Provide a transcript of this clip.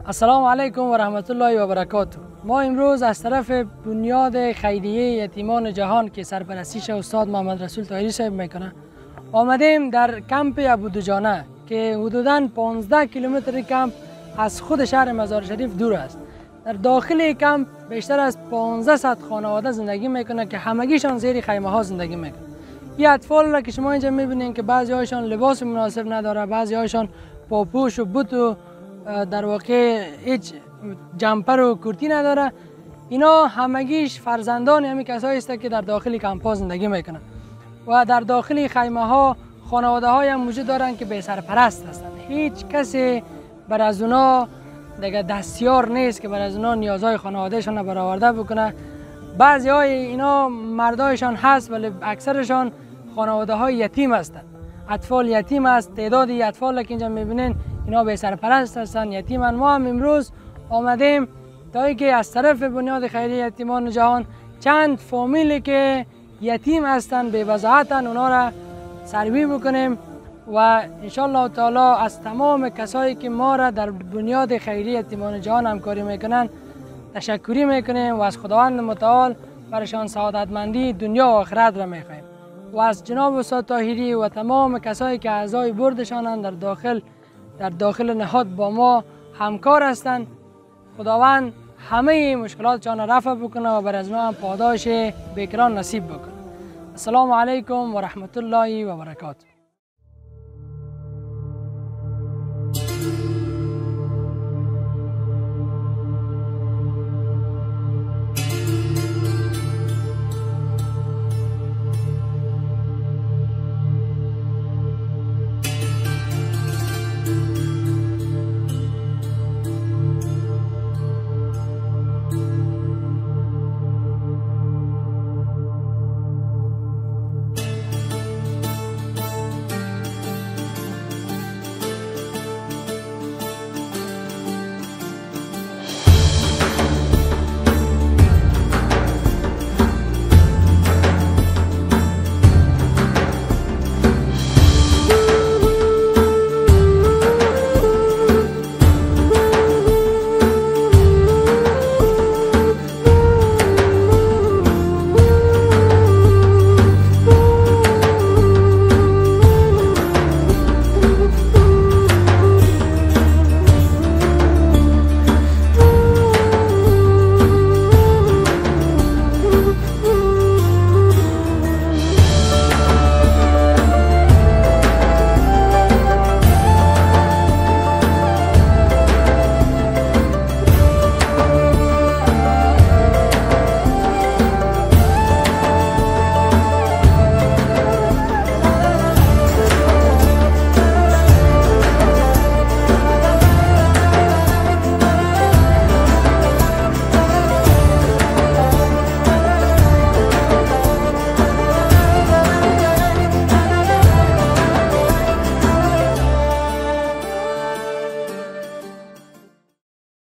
السلام علیکم و رحمت الله و برکاته. ما امروز از طرف بنیاد خیریه یتیمان جهان که سرپرستیش استاد محمد رسول طاهری صاحب میکنه آمدیم در کمپ ابودجانه که حدوداً 15 کیلومتر کمپ از خود شهر مزار شریف دور است. در داخل کمپ بیشتر از 1500 خانواده زندگی میکنه که همگیشان زیر خیمه ها زندگی میکنه. این اطفال را که شما اینجا میبینید که بعضی هایشان لباس مناسب نداره، بعضی هایشان پاپوش و بوت و در واقع هیچ جمپر و کرتی نداره. اینا همگیش فرزندان همین کسایی است که در داخل کمپ ها زندگی میکنن و در داخل خیمه ها خانواده های هم وجود دارن که بی سرپرست هستن. هیچ کسی بر از اونا دیگه دستیار نیست که بر از اونا نیازهای خانوادهشان را برآورده بکنه. بعضی های اینا مردایشان هست ولی اکثرشان خانواده های یتیم هستند. اطفال یتیم است. تعدادی اطفال که اینجا میبینین اینا بی سرپرست هستند، یتیمن. ما هم امروز آمدیم تا اینکه از طرف بنیاد خیریه یتیمان جهان چند فامیلی که یتیم هستند، بی وضاحتن، اونا را سروی بکنیم و ان شاء الله تعالی از تمام کسایی که ما را در بنیاد خیریه یتیمان جهان همکاری میکنن تشکری میکنیم و از خداوند متعال برشان سعادتمندی دنیا و آخرت را میخوایم و از جناب استاد طاهری و تمام کسایی که اعضای بردشانند در داخل نهاد با ما همکار هستند، خداوند همه مشکلاتشان را رفع بکنه و بر از ما هم پاداش بیکران نصیب بکنه. السلام علیکم و رحمت الله و برکاته.